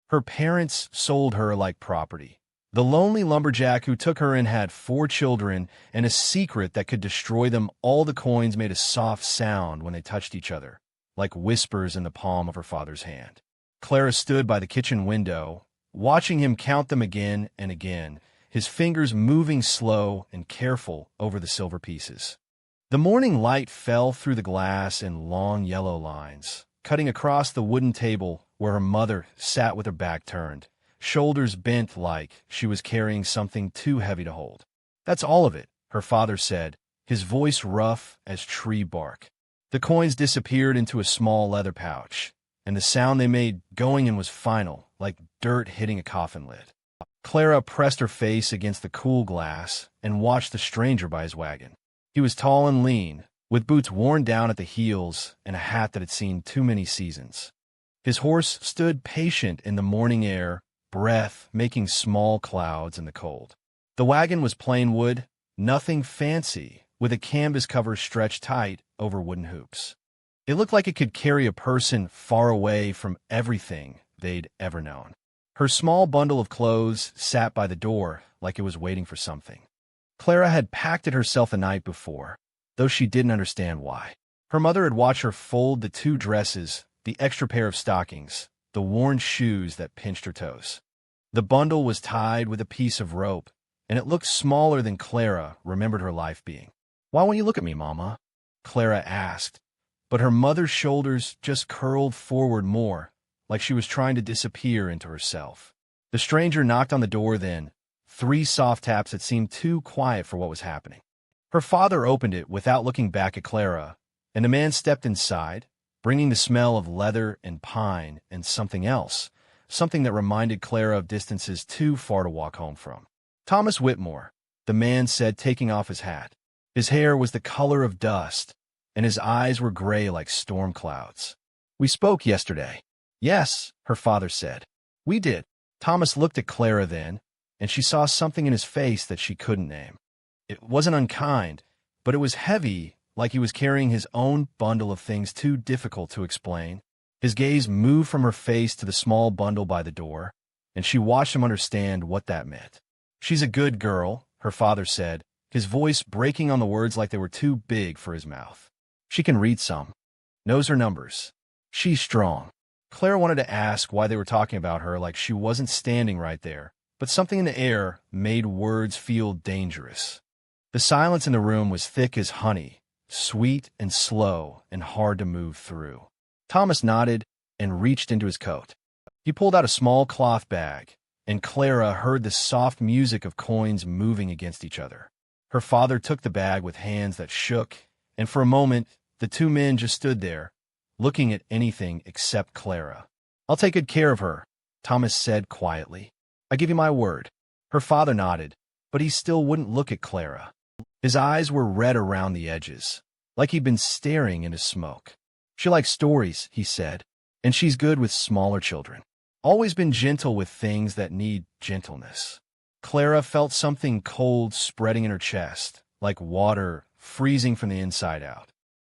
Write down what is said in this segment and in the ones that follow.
Her parents sold her like property. The lonely lumberjack who took her in had 4 children and a secret that could destroy them. All the coins made a soft sound when they touched each other, like whispers in the palm of her father's hand. Clara stood by the kitchen window, watching him count them again and again, his fingers moving slow and careful over the silver pieces. The morning light fell through the glass in long yellow lines, cutting across the wooden table where her mother sat with her back turned, shoulders bent like she was carrying something too heavy to hold. "That's all of it," her father said, his voice rough as tree bark. The coins disappeared into a small leather pouch, and the sound they made going in was final, like dirt hitting a coffin lid. Clara pressed her face against the cool glass and watched the stranger by his wagon. He was tall and lean, with boots worn down at the heels and a hat that had seen too many seasons. His horse stood patient in the morning air, breath making small clouds in the cold. The wagon was plain wood, nothing fancy, with a canvas cover stretched tight over wooden hoops. It looked like it could carry a person far away from everything they'd ever known. Her small bundle of clothes sat by the door like it was waiting for something. Clara had packed it herself the night before, though she didn't understand why. Her mother had watched her fold the 2 dresses, the extra pair of stockings, the worn shoes that pinched her toes. The bundle was tied with a piece of rope, and it looked smaller than Clara remembered her life being. "Why won't you look at me, Mama?" Clara asked, but her mother's shoulders just curled forward more, like she was trying to disappear into herself. The stranger knocked on the door then, 3 soft taps that seemed too quiet for what was happening. Her father opened it without looking back at Clara, and the man stepped inside, bringing the smell of leather and pine and something else, something that reminded Clara of distances too far to walk home from. "Thomas Whitmore," the man said, taking off his hat. His hair was the color of dust, and his eyes were gray like storm clouds. "We spoke yesterday." "Yes," her father said. "We did." Thomas looked at Clara then, and she saw something in his face that she couldn't name. It wasn't unkind, but it was heavy, like he was carrying his own bundle of things too difficult to explain. His gaze moved from her face to the small bundle by the door, and she watched him understand what that meant. "She's a good girl," her father said, his voice breaking on the words like they were too big for his mouth. "She can read some. Knows her numbers. She's strong." Clara wanted to ask why they were talking about her like she wasn't standing right there, but something in the air made words feel dangerous. The silence in the room was thick as honey, sweet and slow and hard to move through. Thomas nodded and reached into his coat. He pulled out a small cloth bag, and Clara heard the soft music of coins moving against each other. Her father took the bag with hands that shook, and for a moment, the 2 men just stood there, looking at anything except Clara. "I'll take good care of her," Thomas said quietly. "I give you my word." Her father nodded, but he still wouldn't look at Clara. His eyes were red around the edges, like he'd been staring into smoke. "She likes stories," he said, "and she's good with smaller children. Always been gentle with things that need gentleness." Clara felt something cold spreading in her chest, like water freezing from the inside out.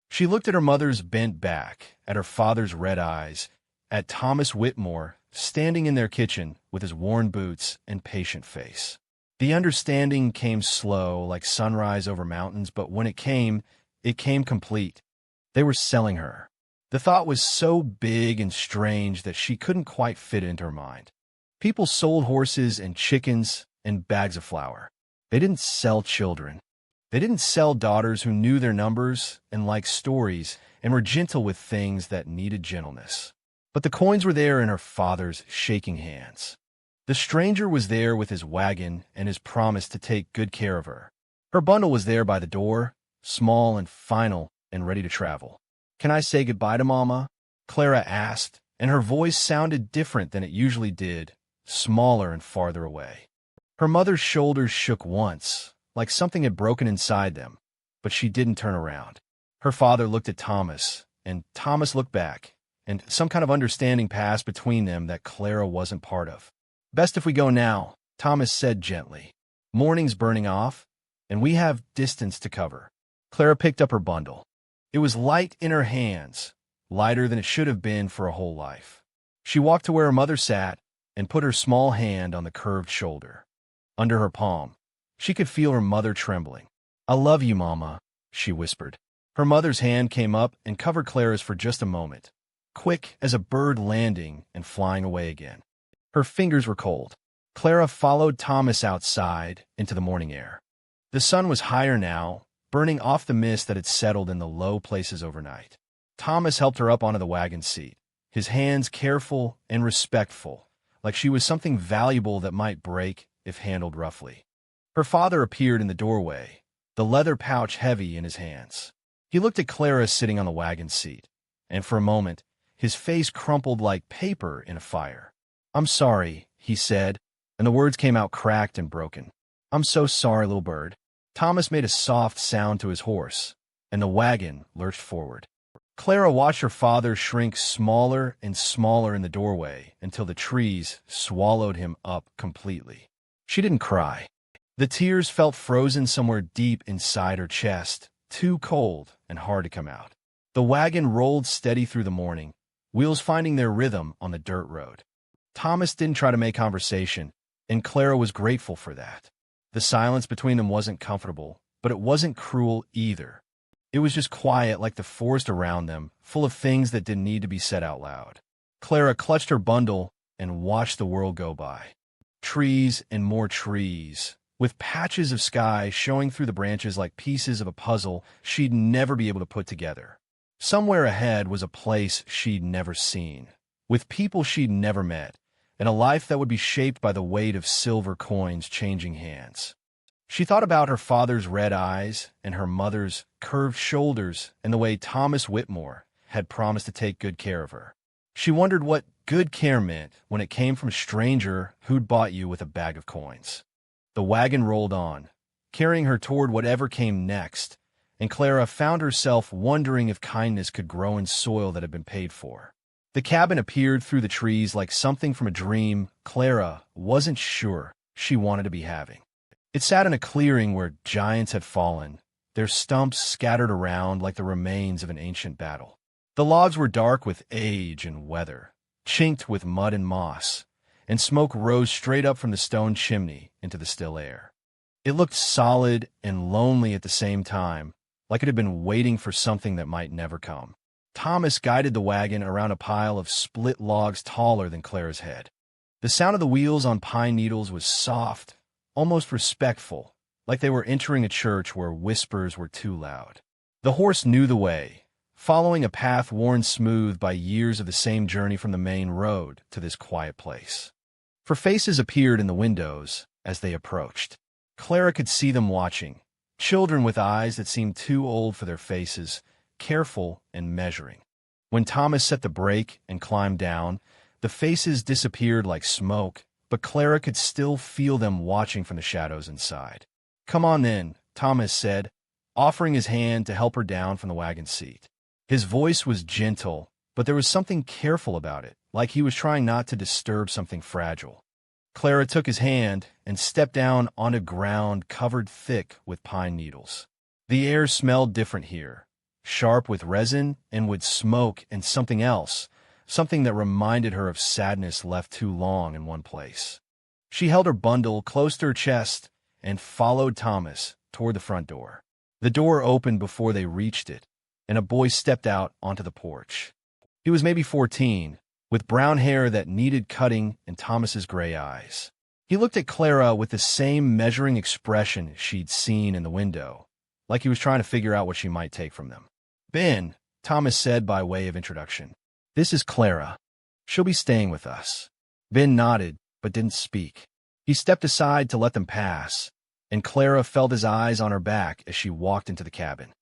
She looked at her mother's bent back, at her father's red eyes, at Thomas Whitmore standing in their kitchen with his worn boots and patient face. The understanding came slow, like sunrise over mountains, but when it came complete. They were selling her. The thought was so big and strange that she couldn't quite fit it into her mind. People sold horses and chickens and bags of flour. They didn't sell children. They didn't sell daughters who knew their numbers and liked stories and were gentle with things that needed gentleness. But the coins were there in her father's shaking hands. The stranger was there with his wagon and his promise to take good care of her. Her bundle was there by the door, small and final and ready to travel. "Can I say goodbye to Mama?" Clara asked, and her voice sounded different than it usually did, smaller and farther away. Her mother's shoulders shook once, like something had broken inside them, but she didn't turn around. Her father looked at Thomas, and Thomas looked back, and some kind of understanding passed between them that Clara wasn't part of. "Best if we go now," Thomas said gently. "Morning's burning off, and we have distance to cover." Clara picked up her bundle. It was light in her hands, lighter than it should have been for a whole life. She walked to where her mother sat, and put her small hand on the curved shoulder. Under her palm, she could feel her mother trembling. "I love you, Mama," she whispered. Her mother's hand came up and covered Clara's for just a moment, quick as a bird landing and flying away again. Her fingers were cold. Clara followed Thomas outside into the morning air. The sun was higher now, burning off the mist that had settled in the low places overnight. Thomas helped her up onto the wagon seat, his hands careful and respectful, like she was something valuable that might break if handled roughly. Her father appeared in the doorway, the leather pouch heavy in his hands. He looked at Clara sitting on the wagon seat, and for a moment, his face crumpled like paper in a fire. "I'm sorry," he said, and the words came out cracked and broken. "I'm so sorry, little bird." Thomas made a soft sound to his horse, and the wagon lurched forward. Clara watched her father shrink smaller and smaller in the doorway until the trees swallowed him up completely. She didn't cry. The tears felt frozen somewhere deep inside her chest, too cold and hard to come out. The wagon rolled steady through the morning, wheels finding their rhythm on the dirt road. Thomas didn't try to make conversation, and Clara was grateful for that. The silence between them wasn't comfortable, but it wasn't cruel either. It was just quiet like the forest around them, full of things that didn't need to be said out loud. Clara clutched her bundle and watched the world go by. Trees and more trees, with patches of sky showing through the branches like pieces of a puzzle she'd never be able to put together. Somewhere ahead was a place she'd never seen, with people she'd never met, and a life that would be shaped by the weight of silver coins changing hands. She thought about her father's red eyes and her mother's curved shoulders and the way Thomas Whitmore had promised to take good care of her. She wondered what good care meant when it came from a stranger who'd bought you with a bag of coins. The wagon rolled on, carrying her toward whatever came next, and Clara found herself wondering if kindness could grow in soil that had been paid for. The cabin appeared through the trees like something from a dream Clara wasn't sure she wanted to be having. It sat in a clearing where giants had fallen, their stumps scattered around like the remains of an ancient battle. The logs were dark with age and weather, chinked with mud and moss, and smoke rose straight up from the stone chimney into the still air. It looked solid and lonely at the same time, like it had been waiting for something that might never come. Thomas guided the wagon around a pile of split logs taller than Clara's head. The sound of the wheels on pine needles was soft, almost respectful, like they were entering a church where whispers were too loud. The horse knew the way, following a path worn smooth by years of the same journey from the main road to this quiet place. For faces appeared in the windows as they approached. Clara could see them watching, children with eyes that seemed too old for their faces, careful and measuring. When Thomas set the brake and climbed down, the faces disappeared like smoke, but Clara could still feel them watching from the shadows inside. "Come on then," Thomas said, offering his hand to help her down from the wagon seat. His voice was gentle, but there was something careful about it, like he was trying not to disturb something fragile. Clara took his hand and stepped down onto ground covered thick with pine needles. The air smelled different here, sharp with resin and with smoke and something else, something that reminded her of sadness left too long in one place. She held her bundle close to her chest and followed Thomas toward the front door. The door opened before they reached it, and a boy stepped out onto the porch. He was maybe 14, with brown hair that needed cutting and Thomas's gray eyes. He looked at Clara with the same measuring expression she'd seen in the window, like he was trying to figure out what she might take from them. "Ben," Thomas said by way of introduction. "This is Clara. She'll be staying with us." Ben nodded, but didn't speak. He stepped aside to let them pass, and Clara felt his eyes on her back as she walked into the cabin.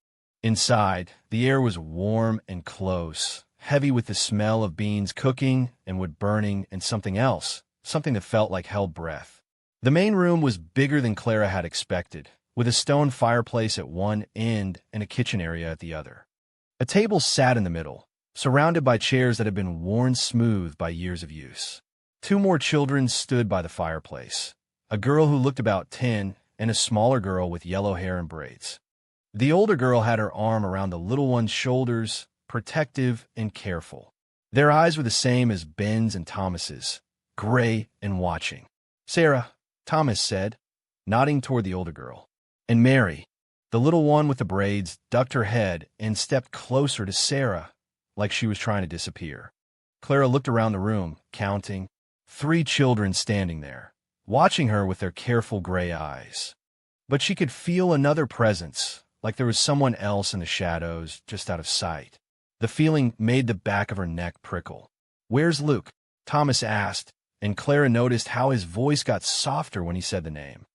Inside, the air was warm and close, heavy with the smell of beans cooking and wood burning and something else, something that felt like held breath. The main room was bigger than Clara had expected, with a stone fireplace at one end and a kitchen area at the other. A table sat in the middle, surrounded by chairs that had been worn smooth by years of use. Two more children stood by the fireplace, a girl who looked about 10 and a smaller girl with yellow hair and braids. The older girl had her arm around the little one's shoulders, protective and careful. Their eyes were the same as Ben's and Thomas's, gray and watching. Sarah, Thomas said, nodding toward the older girl. And Mary, the little one with the braids, ducked her head and stepped closer to Sarah, like she was trying to disappear. Clara looked around the room, counting. 3 children standing there, watching her with their careful gray eyes. But she could feel another presence, like there was someone else in the shadows, just out of sight. The feeling made the back of her neck prickle. "Where's Luke?" Thomas asked, and Clara noticed how his voice got softer when he said the name.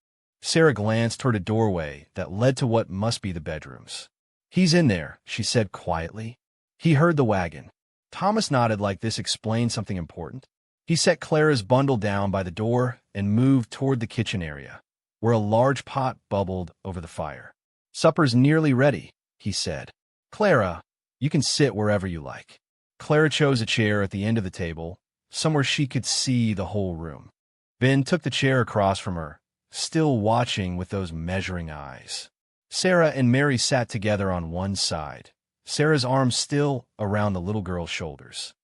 Sarah glanced toward a doorway that led to what must be the bedrooms. "He's in there," she said quietly. "He heard the wagon." Thomas nodded like this explained something important. He set Clara's bundle down by the door and moved toward the kitchen area, where a large pot bubbled over the fire. "Supper's nearly ready," he said. "Clara, you can sit wherever you like." Clara chose a chair at the end of the table, somewhere she could see the whole room. Ben took the chair across from her, still watching with those measuring eyes. Sarah and Mary sat together on one side, Sarah's arms still around the little girl's shoulders.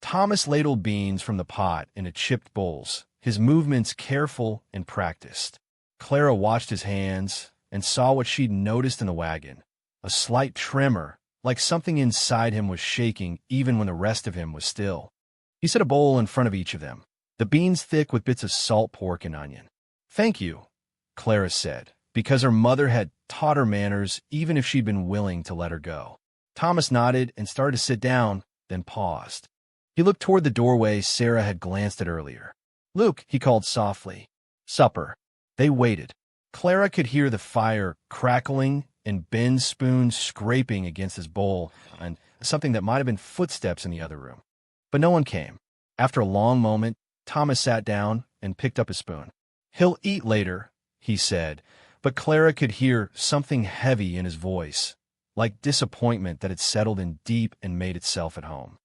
Thomas ladled beans from the pot into chipped bowls, his movements careful and practiced. Clara watched his hands and saw what she'd noticed in the wagon, a slight tremor, like something inside him was shaking even when the rest of him was still. He set a bowl in front of each of them, the beans thick with bits of salt pork and onion. "Thank you," Clara said, because her mother had taught her manners even if she'd been willing to let her go. Thomas nodded and started to sit down, then paused. He looked toward the doorway Sarah had glanced at earlier. "Luke," he called softly. "Supper." They waited. Clara could hear the fire crackling and Ben's spoon scraping against his bowl and something that might have been footsteps in the other room. But no one came. After a long moment, Thomas sat down and picked up his spoon. "He'll eat later," he said, but Clara could hear something heavy in his voice, like disappointment that had settled in deep and made itself at home.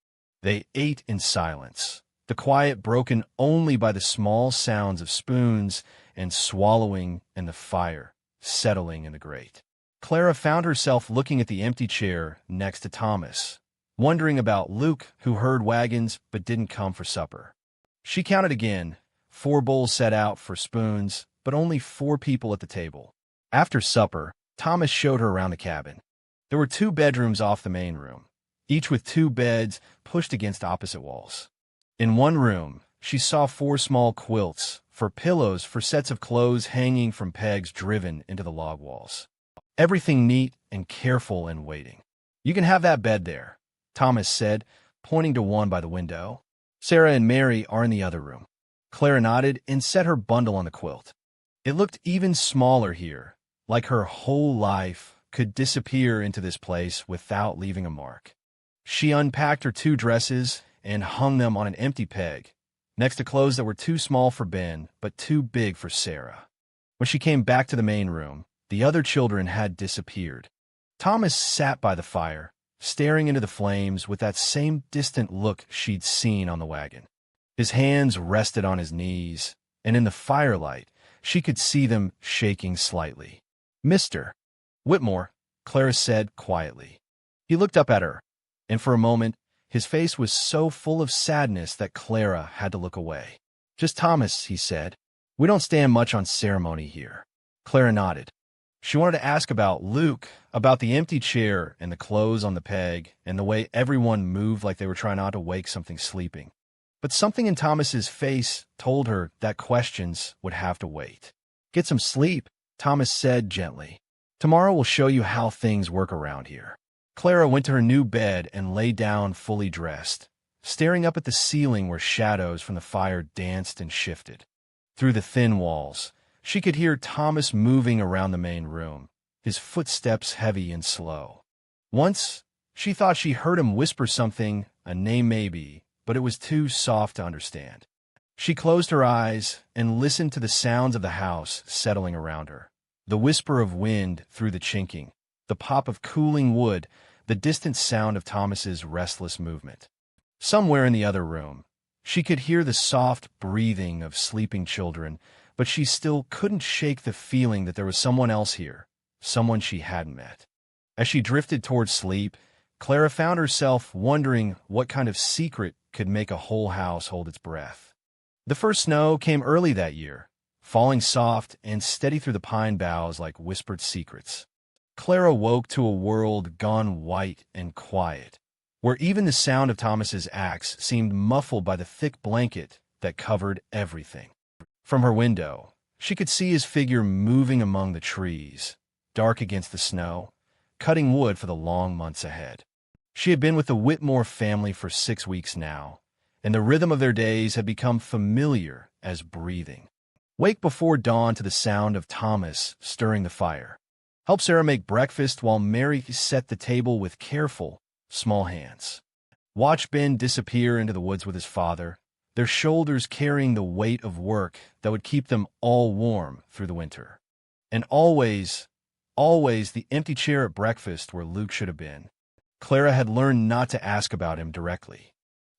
They ate in silence, the quiet broken only by the small sounds of spoons and swallowing and the fire settling in the grate. Clara found herself looking at the empty chair next to Thomas, wondering about Luke, who heard wagons but didn't come for supper. She counted again, 4 bowls set out for spoons, but only 4 people at the table. After supper, Thomas showed her around the cabin. There were 2 bedrooms off the main room, each with 2 beds pushed against opposite walls. In one room, she saw 4 small quilts for pillows for sets of clothes hanging from pegs driven into the log walls. Everything neat and careful and waiting. "You can have that bed there," Thomas said, pointing to one by the window. "Sarah and Mary are in the other room." Clara nodded and set her bundle on the quilt. It looked even smaller here, like her whole life could disappear into this place without leaving a mark. She unpacked her 2 dresses and hung them on an empty peg, next to clothes that were too small for Ben, but too big for Sarah. When she came back to the main room, the other children had disappeared. Thomas sat by the fire, staring into the flames with that same distant look she'd seen on the wagon. His hands rested on his knees, and in the firelight, she could see them shaking slightly. "Mr. Whitmore," Clara said quietly. He looked up at her, and for a moment, his face was so full of sadness that Clara had to look away. "Just Thomas," he said. "We don't stand much on ceremony here." Clara nodded. She wanted to ask about Luke, about the empty chair and the clothes on the peg, and the way everyone moved like they were trying not to wake something sleeping. But something in Thomas's face told her that questions would have to wait. "Get some sleep," Thomas said gently. "Tomorrow will show you how things work around here." Clara went to her new bed and lay down fully dressed, staring up at the ceiling where shadows from the fire danced and shifted. Through the thin walls, she could hear Thomas moving around the main room, his footsteps heavy and slow. Once, she thought she heard him whisper something, a name maybe, but it was too soft to understand. She closed her eyes and listened to the sounds of the house settling around her. The whisper of wind through the chinking, the pop of cooling wood, the distant sound of Thomas's restless movement. Somewhere in the other room, she could hear the soft breathing of sleeping children, but she still couldn't shake the feeling that there was someone else here, someone she hadn't met. As she drifted towards sleep, Clara found herself wondering what kind of secret could make a whole house hold its breath. The first snow came early that year, falling soft and steady through the pine boughs like whispered secrets. Clara woke to a world gone white and quiet, where even the sound of Thomas's axe seemed muffled by the thick blanket that covered everything. From her window, she could see his figure moving among the trees, dark against the snow, cutting wood for the long months ahead. She had been with the Whitmore family for 6 weeks now, and the rhythm of their days had become familiar as breathing. Wake before dawn to the sound of Thomas stirring the fire. Help Sarah make breakfast while Mary set the table with careful, small hands. Watch Ben disappear into the woods with his father, their shoulders carrying the weight of work that would keep them all warm through the winter. And always the empty chair at breakfast where Luke should have been. Clara had learned not to ask about him directly.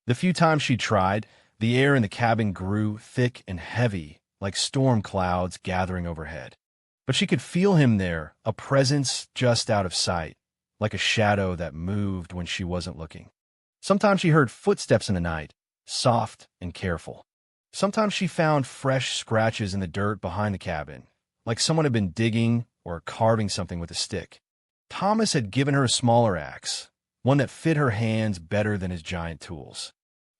The few times she tried, the air in the cabin grew thick and heavy, like storm clouds gathering overhead. But she could feel him there, a presence just out of sight, like a shadow that moved when she wasn't looking. Sometimes she heard footsteps in the night, soft and careful. Sometimes she found fresh scratches in the dirt behind the cabin, like someone had been digging or carving something with a stick. Thomas had given her a smaller axe, one that fit her hands better than his giant tools.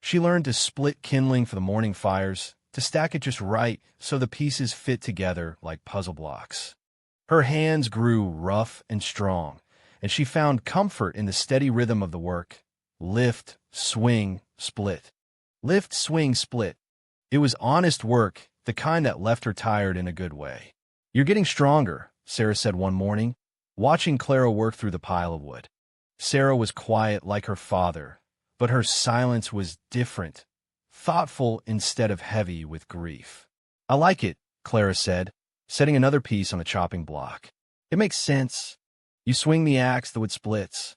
She learned to split kindling for the morning fires, to stack it just right so the pieces fit together like puzzle blocks. Her hands grew rough and strong, and she found comfort in the steady rhythm of the work. Lift, swing, split. Lift, swing, split. It was honest work, the kind that left her tired in a good way. "You're getting stronger," Sarah said one morning, watching Clara work through the pile of wood. Sarah was quiet like her father, but her silence was different, thoughtful instead of heavy with grief. "I like it," Clara said, setting another piece on the chopping block. "It makes sense. You swing the axe, the wood splits."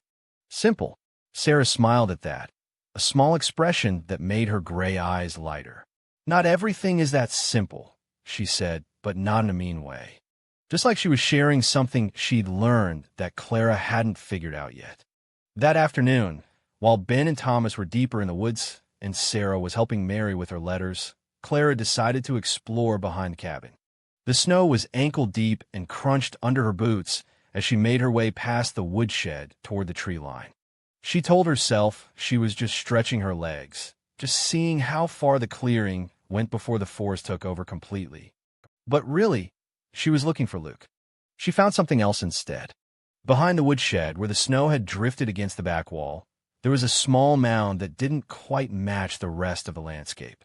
Simple. Sarah smiled at that, a small expression that made her gray eyes lighter. "Not everything is that simple," she said, but not in a mean way. Just like she was sharing something she'd learned that Clara hadn't figured out yet. That afternoon, while Ben and Thomas were deeper in the woods and Sarah was helping Mary with her letters, Clara decided to explore behind the cabin. The snow was ankle-deep and crunched under her boots as she made her way past the woodshed toward the tree line. She told herself she was just stretching her legs, just seeing how far the clearing went before the forest took over completely. But really, she was looking for Luke. She found something else instead. Behind the woodshed, where the snow had drifted against the back wall, there was a small mound that didn't quite match the rest of the landscape.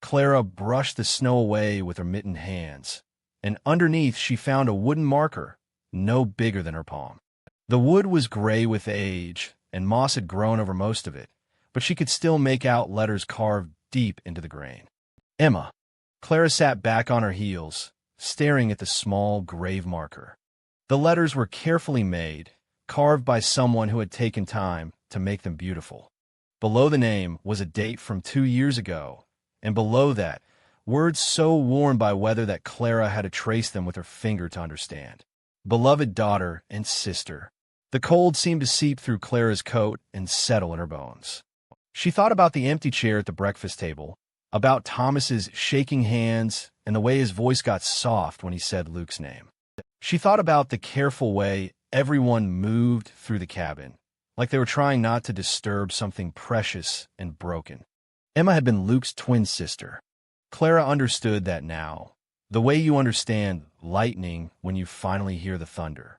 Clara brushed the snow away with her mittened hands, and underneath she found a wooden marker, no bigger than her palm. The wood was gray with age, and moss had grown over most of it, but she could still make out letters carved deep into the grain. Emma. Clara sat back on her heels, staring at the small grave marker. The letters were carefully made, carved by someone who had taken time to make them beautiful. Below the name was a date from 2 years ago, and below that, words so worn by weather that Clara had to trace them with her finger to understand. Beloved daughter and sister. The cold seemed to seep through Clara's coat and settle in her bones. She thought about the empty chair at the breakfast table, about Thomas's shaking hands and the way his voice got soft when he said Luke's name. She thought about the careful way everyone moved through the cabin, like they were trying not to disturb something precious and broken. Emma had been Luke's twin sister. Clara understood that now, the way you understand lightning when you finally hear the thunder.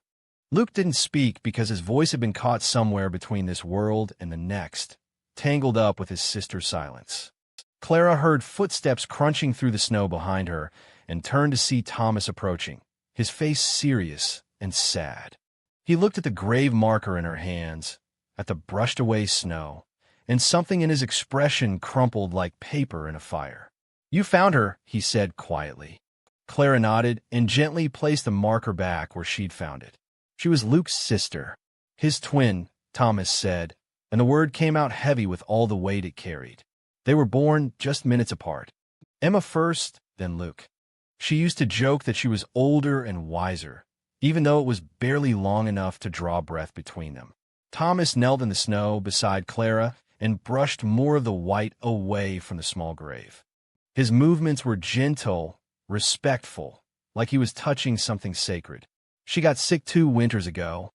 Luke didn't speak because his voice had been caught somewhere between this world and the next, tangled up with his sister's silence. Clara heard footsteps crunching through the snow behind her and turned to see Thomas approaching, his face serious and sad. He looked at the grave marker in her hands, at the brushed-away snow, and something in his expression crumpled like paper in a fire. "You found her," he said quietly. Clara nodded and gently placed the marker back where she'd found it. She was Luke's sister, his twin, Thomas said, and the word came out heavy with all the weight it carried. They were born just minutes apart. Emma first, then Luke. She used to joke that she was older and wiser, even though it was barely long enough to draw breath between them. Thomas knelt in the snow beside Clara and brushed more of the white away from the small grave. His movements were gentle, respectful, like he was touching something sacred. She got sick 2 winters ago,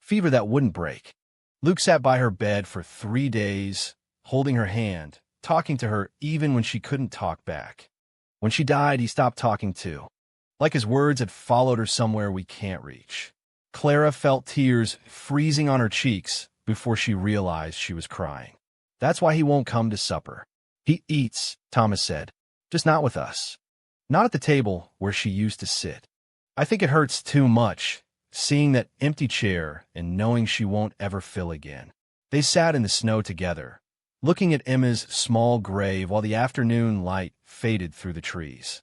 fever that wouldn't break. Luke sat by her bed for 3 days, holding her hand, talking to her even when she couldn't talk back. When she died, he stopped talking too, like his words had followed her somewhere we can't reach. Clara felt tears freezing on her cheeks before she realized she was crying. That's why he won't come to supper. He eats, Thomas said, just not with us. Not at the table where she used to sit. I think it hurts too much, seeing that empty chair and knowing she won't ever fill again. They sat in the snow together, looking at Emma's small grave while the afternoon light faded through the trees.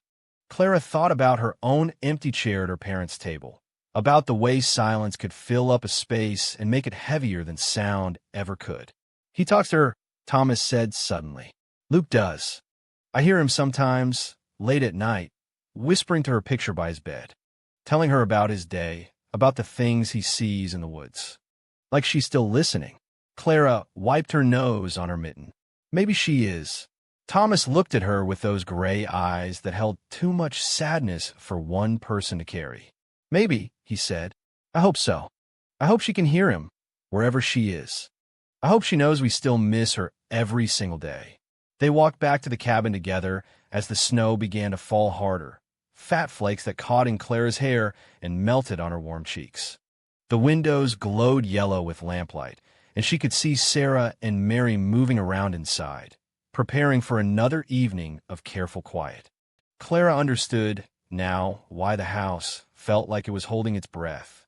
Clara thought about her own empty chair at her parents' table, about the way silence could fill up a space and make it heavier than sound ever could. He talks to her, Thomas said suddenly. Luke does. I hear him sometimes, late at night, whispering to her picture by his bed, telling her about his day, about the things he sees in the woods. Like she's still listening. Clara wiped her nose on her mitten. Maybe she is. Thomas looked at her with those gray eyes that held too much sadness for one person to carry. Maybe, he said. I hope so. I hope she can hear him, wherever she is. I hope she knows we still miss her every single day. They walked back to the cabin together as the snow began to fall harder, fat flakes that caught in Clara's hair and melted on her warm cheeks. The windows glowed yellow with lamplight, and she could see Sarah and Mary moving around inside, preparing for another evening of careful quiet. Clara understood, now, why the house felt like it was holding its breath.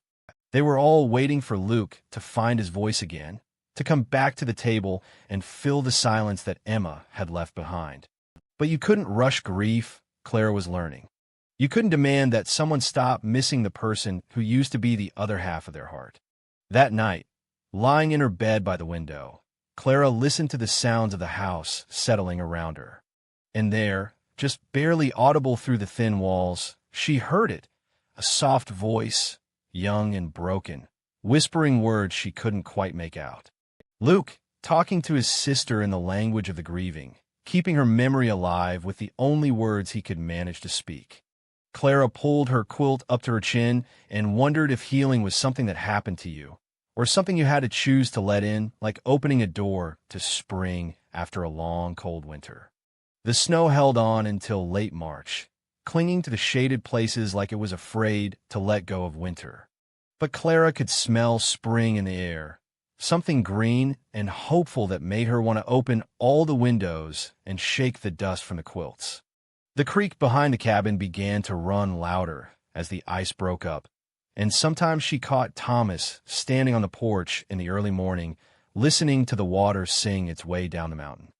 They were all waiting for Luke to find his voice again, to come back to the table and fill the silence that Emma had left behind. But you couldn't rush grief, Clara was learning. You couldn't demand that someone stop missing the person who used to be the other half of their heart. That night, lying in her bed by the window, Clara listened to the sounds of the house settling around her. And there, just barely audible through the thin walls, she heard it, a soft voice, young and broken, whispering words she couldn't quite make out. Luke, talking to his sister in the language of the grieving, keeping her memory alive with the only words he could manage to speak. Clara pulled her quilt up to her chin and wondered if healing was something that happened to you, or something you had to choose to let in, like opening a door to spring after a long, cold winter. The snow held on until late March, clinging to the shaded places like it was afraid to let go of winter. But Clara could smell spring in the air, something green and hopeful that made her want to open all the windows and shake the dust from the quilts. The creek behind the cabin began to run louder as the ice broke up, and sometimes she caught Thomas standing on the porch in the early morning, listening to the water sing its way down the mountain.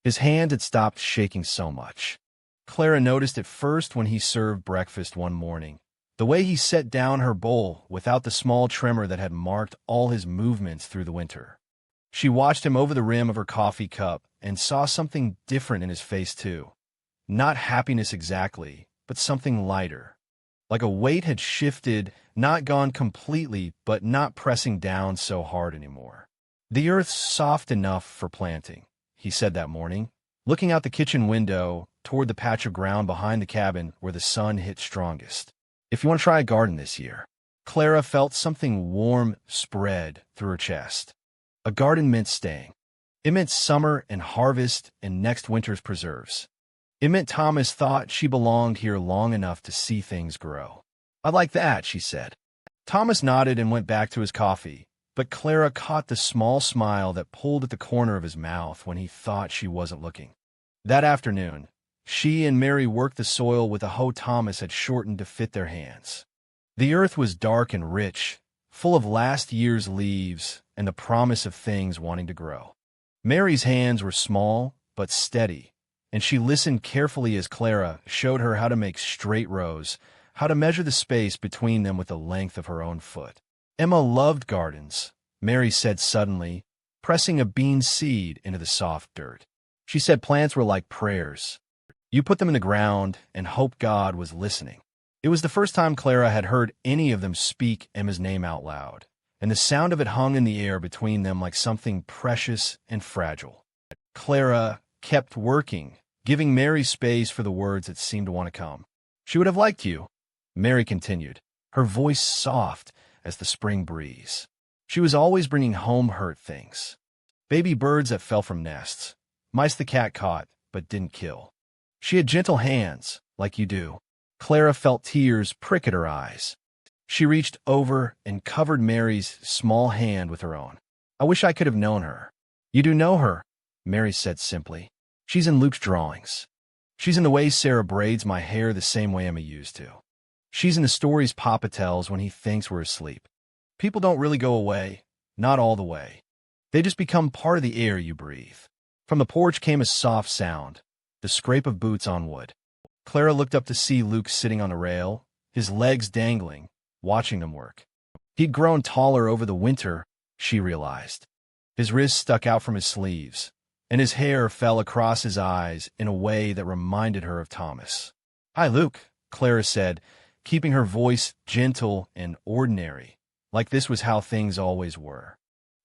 His hand had stopped shaking so much. Clara noticed it first when he served breakfast one morning, the way he set down her bowl without the small tremor that had marked all his movements through the winter. She watched him over the rim of her coffee cup and saw something different in his face too. Not happiness exactly, but something lighter. Like a weight had shifted, not gone completely, but not pressing down so hard anymore. The earth's soft enough for planting, he said that morning, looking out the kitchen window toward the patch of ground behind the cabin where the sun hit strongest. If you want to try a garden this year. Clara felt something warm spread through her chest. A garden meant staying. It meant summer and harvest and next winter's preserves. It meant Thomas thought she belonged here long enough to see things grow. I like that, she said. Thomas nodded and went back to his coffee, but Clara caught the small smile that pulled at the corner of his mouth when he thought she wasn't looking. That afternoon, she and Mary worked the soil with a hoe Thomas had shortened to fit their hands. The earth was dark and rich, full of last year's leaves and the promise of things wanting to grow. Mary's hands were small but steady, and she listened carefully as Clara showed her how to make straight rows, how to measure the space between them with the length of her own foot. Emma loved gardens, Mary said suddenly, pressing a bean seed into the soft dirt. She said plants were like prayers. You put them in the ground and hope God was listening. It was the first time Clara had heard any of them speak Emma's name out loud, and the sound of it hung in the air between them like something precious and fragile. Clara kept working, giving Mary space for the words that seemed to want to come. "She would have liked you," Mary continued, her voice soft as the spring breeze. "She was always bringing home hurt things. Baby birds that fell from nests, mice the cat caught but didn't kill. She had gentle hands, like you do." Clara felt tears prick at her eyes. She reached over and covered Mary's small hand with her own. "I wish I could have known her." "You do know her," Mary said simply. "She's in Luke's drawings. She's in the way Sarah braids my hair the same way Emma used to. She's in the stories Papa tells when he thinks we're asleep. People don't really go away, not all the way. They just become part of the air you breathe." From the porch came a soft sound, the scrape of boots on wood. Clara looked up to see Luke sitting on the rail, his legs dangling, watching them work. He'd grown taller over the winter, she realized. His wrists stuck out from his sleeves, and his hair fell across his eyes in a way that reminded her of Thomas. "Hi, Luke," Clara said, keeping her voice gentle and ordinary, like this was how things always were.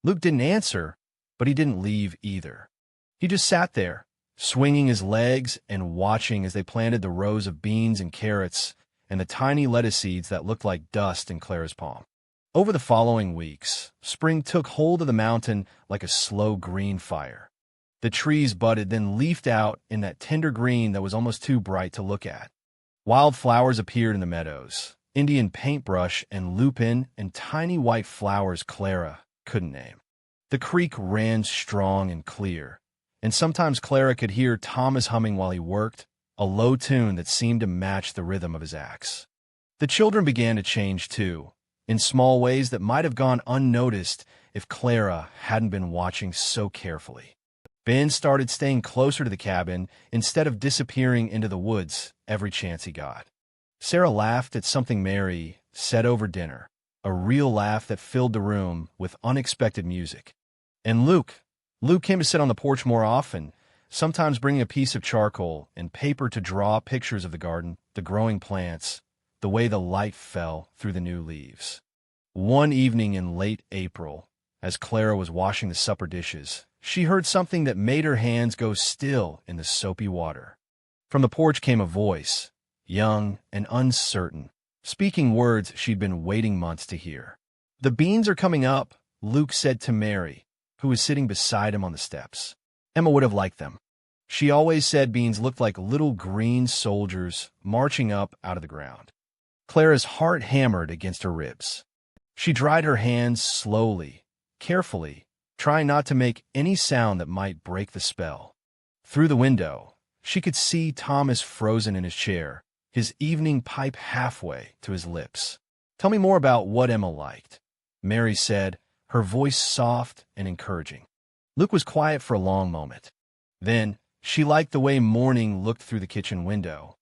Luke didn't answer, but he didn't leave either. He just sat there, swinging his legs and watching as they planted the rows of beans and carrots and the tiny lettuce seeds that looked like dust in Clara's palm. Over the following weeks, spring took hold of the mountain like a slow green fire. The trees budded, then leafed out in that tender green that was almost too bright to look at. Wild flowers appeared in the meadows, Indian paintbrush and lupin and tiny white flowers Clara couldn't name. The creek ran strong and clear, and sometimes Clara could hear Thomas humming while he worked, a low tune that seemed to match the rhythm of his axe. The children began to change too, in small ways that might have gone unnoticed if Clara hadn't been watching so carefully. Ben started staying closer to the cabin instead of disappearing into the woods every chance he got. Sarah laughed at something Mary said over dinner, a real laugh that filled the room with unexpected music. And Luke came to sit on the porch more often, sometimes bringing a piece of charcoal and paper to draw pictures of the garden, the growing plants, the way the light fell through the new leaves. One evening in late April, as Clara was washing the supper dishes, she heard something that made her hands go still in the soapy water. From the porch came a voice, young and uncertain, speaking words she'd been waiting months to hear. "The beans are coming up," Luke said to Mary, who was sitting beside him on the steps. Emma would have liked them. She always said beans looked like little green soldiers marching up out of the ground. Clara's heart hammered against her ribs. She dried her hands slowly, carefully, trying not to make any sound that might break the spell. Through the window, she could see Thomas frozen in his chair, his evening pipe halfway to his lips. "Tell me more about what Emma liked," Mary said, her voice soft and encouraging. Luke was quiet for a long moment. Then, she liked the way morning looked through the kitchen window.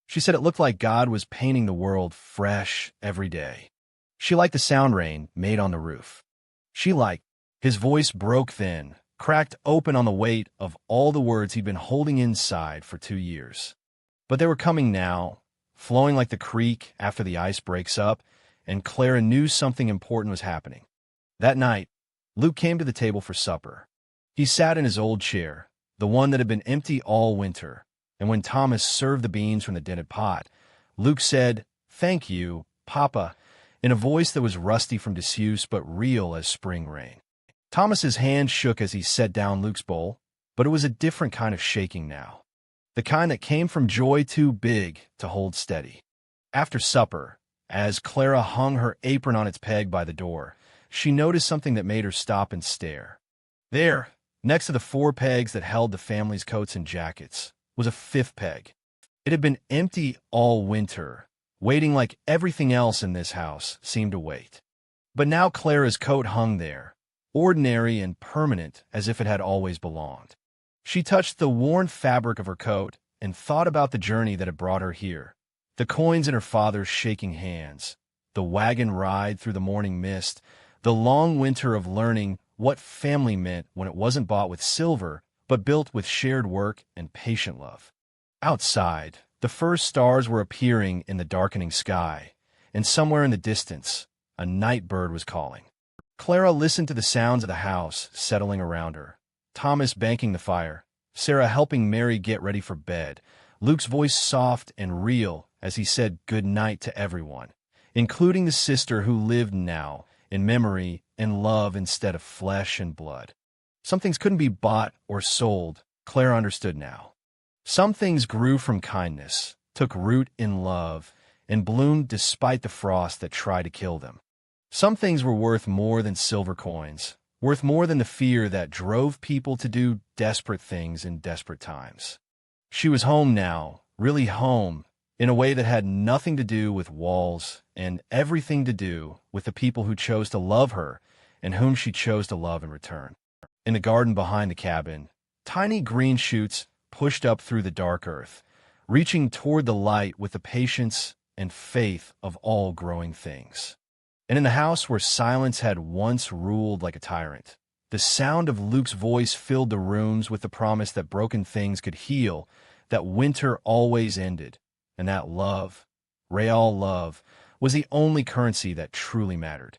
She said it looked like God was painting the world fresh every day. She liked the sound rain made on the roof. His voice broke then, cracked open on the weight of all the words he'd been holding inside for 2 years. But they were coming now, flowing like the creek after the ice breaks up, and Clara knew something important was happening. That night, Luke came to the table for supper. He sat in his old chair, the one that had been empty all winter, and when Thomas served the beans from the dented pot, Luke said, "Thank you, Papa," in a voice that was rusty from disuse but real as spring rain. Thomas's hand shook as he set down Luke's bowl, but it was a different kind of shaking now, the kind that came from joy too big to hold steady. After supper, as Clara hung her apron on its peg by the door, she noticed something that made her stop and stare. There, next to the 4 pegs that held the family's coats and jackets, was a 5th peg. It had been empty all winter, waiting like everything else in this house seemed to wait. But now Clara's coat hung there, ordinary and permanent as if it had always belonged. She touched the worn fabric of her coat and thought about the journey that had brought her here, the coins in her father's shaking hands, the wagon ride through the morning mist, the long winter of learning what family meant when it wasn't bought with silver, but built with shared work and patient love. Outside, the first stars were appearing in the darkening sky, and somewhere in the distance, a night bird was calling. Clara listened to the sounds of the house settling around her, Thomas banking the fire, Sarah helping Mary get ready for bed, Luke's voice soft and real as he said good night to everyone, including the sister who lived now, in memory and love instead of flesh and blood. Some things couldn't be bought or sold, Clara understood now. Some things grew from kindness, took root in love, and bloomed despite the frost that tried to kill them. Some things were worth more than silver coins, worth more than the fear that drove people to do desperate things in desperate times. She was home now, really home, in a way that had nothing to do with walls and everything to do with the people who chose to love her and whom she chose to love in return. In the garden behind the cabin, tiny green shoots pushed up through the dark earth, reaching toward the light with the patience and faith of all growing things. And in the house where silence had once ruled like a tyrant, the sound of Luke's voice filled the rooms with the promise that broken things could heal, that winter always ended, and that love, real love, was the only currency that truly mattered.